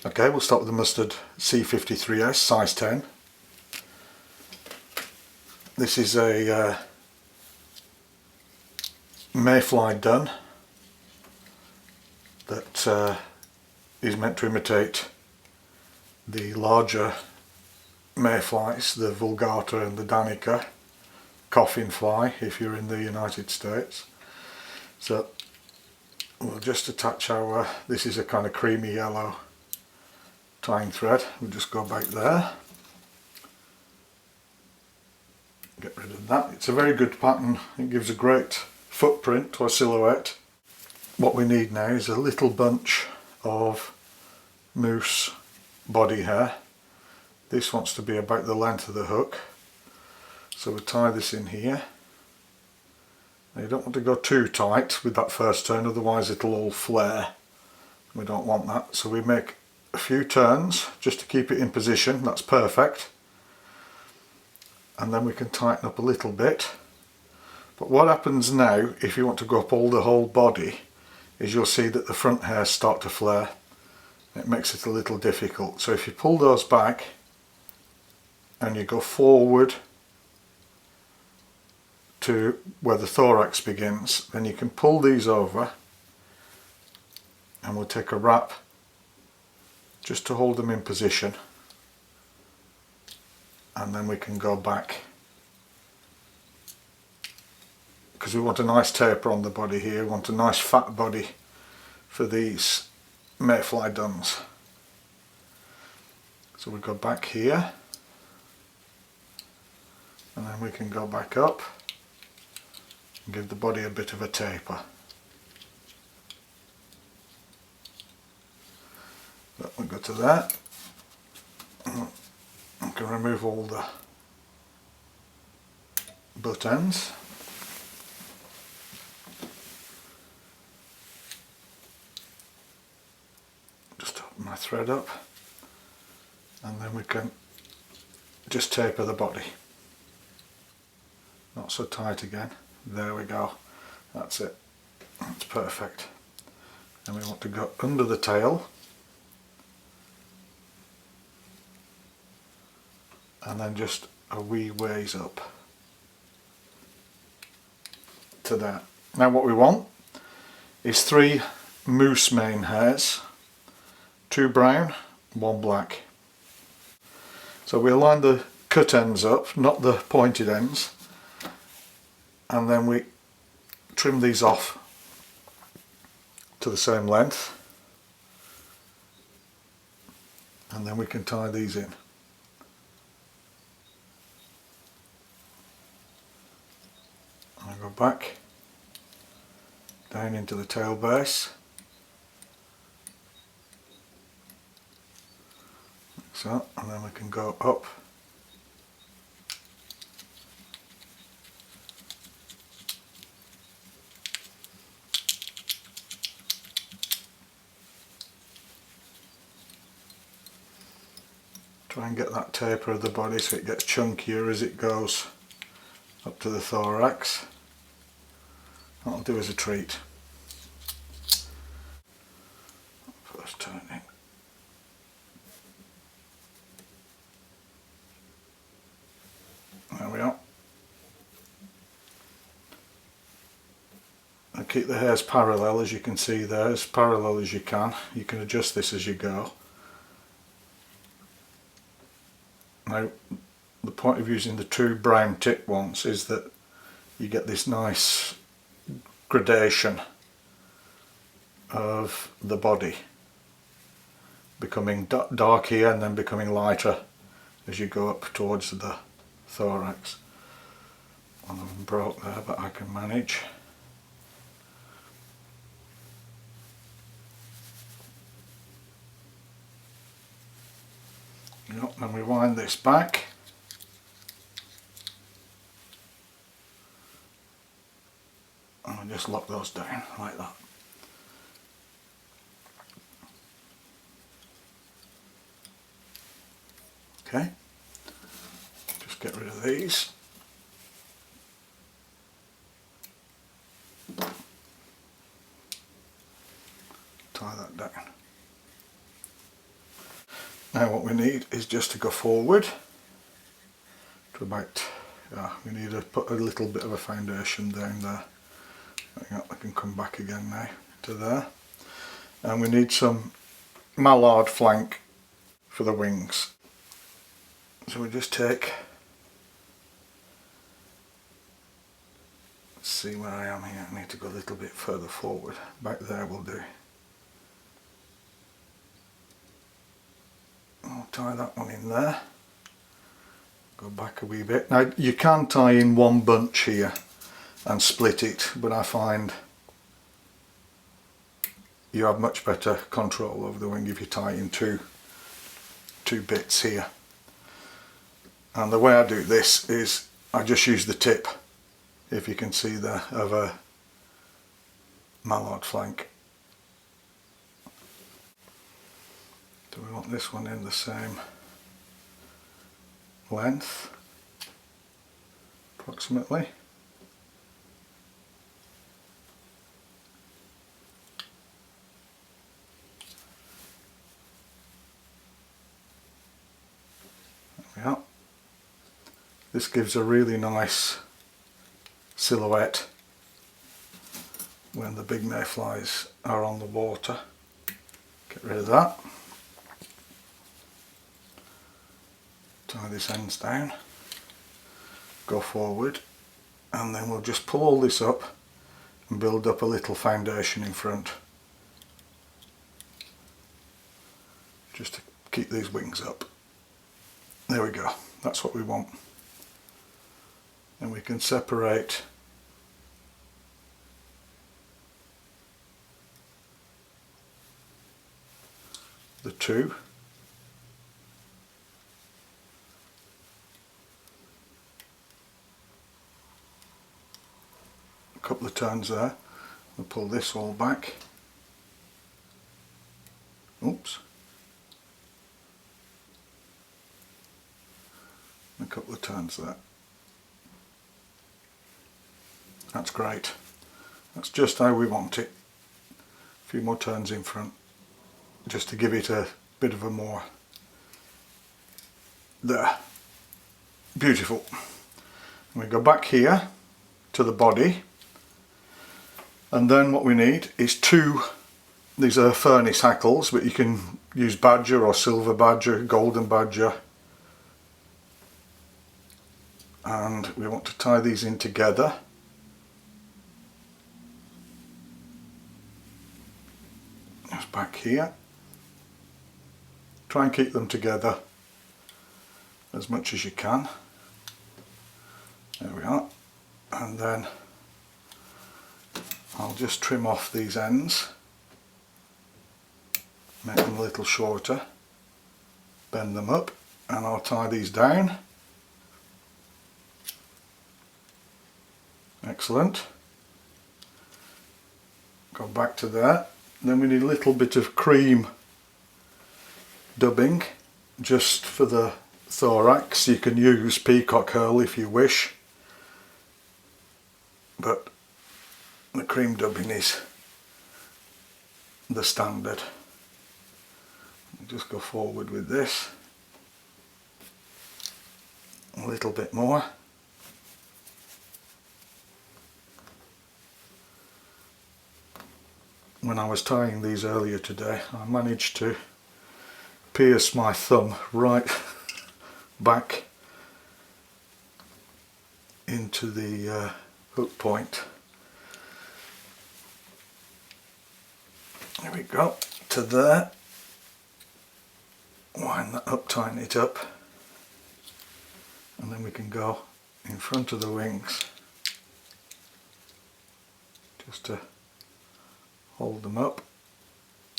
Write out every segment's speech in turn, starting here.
Okay, we'll start with the mustard C53S size 10. This is a Mayfly dun that is meant to imitate the larger mayflies, the vulgata and the danica, coffin fly if you're in the United States. So we'll just attach our, this is a kind of creamy yellow tying thread, we'll just go back there, get rid of that. It's a very good pattern, it gives a great footprint or silhouette. What we need now is a little bunch of moose body hair. This wants to be about the length of the hook, so we'll tie this in here. Now you don't want to go too tight with that first turn, otherwise it'll all flare. We don't want that, so we make a few turns just to keep it in position. That's perfect, and then we can tighten up a little bit. But what happens now, if you want to go up all the whole body, is you'll see that the front hairs start to flare. It makes it a little difficult. So if you pull those back and you go forward to where the thorax begins, then you can pull these over, and we'll take a wrap just to hold them in position, and then we can go back, because we want a nice taper on the body here. We want a nice fat body for these Mayfly duns. So we go back here, and then we can go back up and give the body a bit of a taper. But we'll go to that. I can remove all the butt ends. Just open my thread up, and then we can just taper the body. Not so tight again. There we go. That's it. That's perfect. And we want to go under the tail, and then just a wee ways up to that. Now what we want is 3 moose mane hairs, 2 brown, 1 black. So we'll line the cut ends up, not the pointed ends, and then we trim these off to the same length, and then we can tie these in. I go back down into the tail base, like so, and then we can go up try and get that taper of the body so it gets chunkier as it goes up to the thorax. That'll do as a treat. First turn in. There we are. And keep the hairs parallel, as you can see there, as parallel as you can. You can adjust this as you go. Now, the point of using the 2 brown tip ones is that you get this nice gradation of the body, becoming dark here and then becoming lighter as you go up towards the thorax. One of them broke there, but I can manage. Yep, then we wind this back. And we just lock those down like that. Okay, just get rid of these. Tie that down. Now what we need is just to go forward to about, we need to put a little bit of a foundation down there. I can come back again now to there. And we need some mallard flank for the wings. So we just take, let's see where I am here, I need to go a little bit further forward, back there will do. I'll tie that one in there, go back a wee bit. Now you can tie in one bunch here and split it, but I find you have much better control over the wing if you tie in two bits here. And the way I do this is I just use the tip, if you can see there, of a mallard flank. Do we want this one in the same length, approximately? Yeah. This gives a really nice silhouette when the big mayflies are on the water. Get rid of that. Tie this ends down, go forward, and then we'll just pull all this up and build up a little foundation in front, just to keep these wings up. There we go, that's what we want. And we can separate the two. A couple of turns there. We'll pull this all back. Oops. A couple of turns there. That's great. That's just how we want it. A few more turns in front, just to give it a bit of a more. There. Beautiful. And we go back here to the body, and then what we need is two, these are furnace hackles, but you can use badger or silver badger, golden badger. And we want to tie these in together. Just back here. Try and keep them together as much as you can. There we are. And then I'll just trim off these ends, make them a little shorter, bend them up, and I'll tie these down. Excellent. Go back to there. Then we need a little bit of cream dubbing just for the thorax. You can use peacock herl if you wish, but the cream dubbing is the standard. Just go forward with this a little bit more. When I was tying these earlier today, I managed to pierce my thumb right back into the hook point. There we go, to there. Wind that up, tighten it up, and then we can go in front of the wings just to hold them up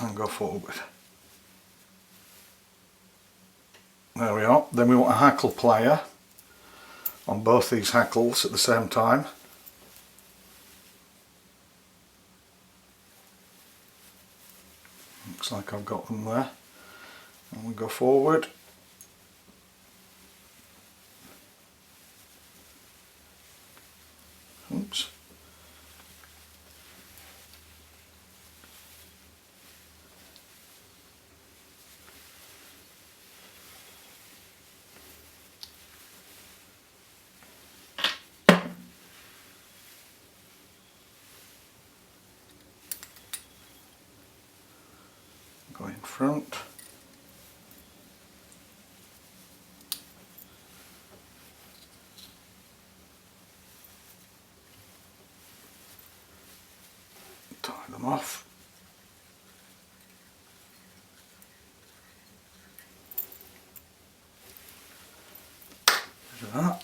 and go forward. There we are. Then we want a hackle plier on both these hackles at the same time. Looks like I've got them there. And we go forward. Oops. in front. Tie them off. Look at that.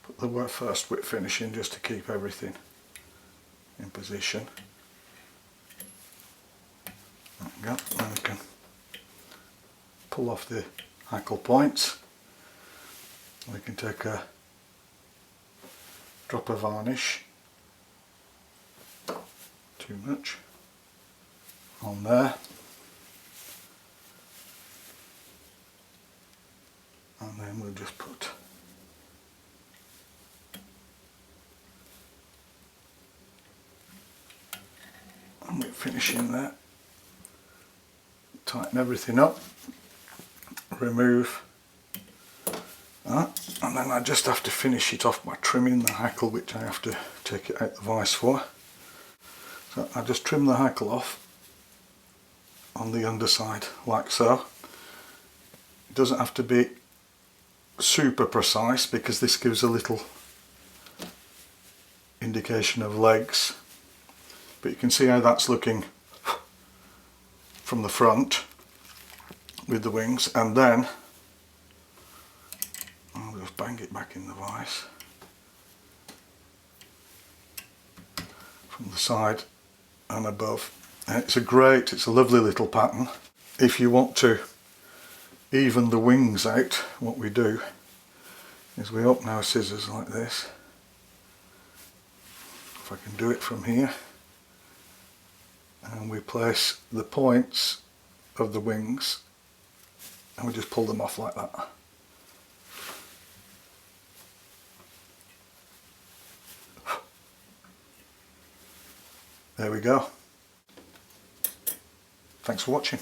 Put the first whip finish in just to keep everything in position. There we go. Then we can pull off the hackle points. We can take a drop of varnish, too much, on there, and then we'll just put and we'll finish in there, tighten everything up, remove that, and then I just have to finish it off by trimming the hackle, which I have to take it out the vise for. So I just trim the hackle off on the underside like so. It doesn't have to be super precise because this gives a little indication of legs, but you can see how that's looking from the front with the wings, and then I'll just bang it back in the vise from the side and above. And it's a lovely little pattern. If you want to even the wings out, what we do is we open our scissors like this. If I can do it from here, and we place the points of the wings and we just pull them off like that. There we go. Thanks for watching.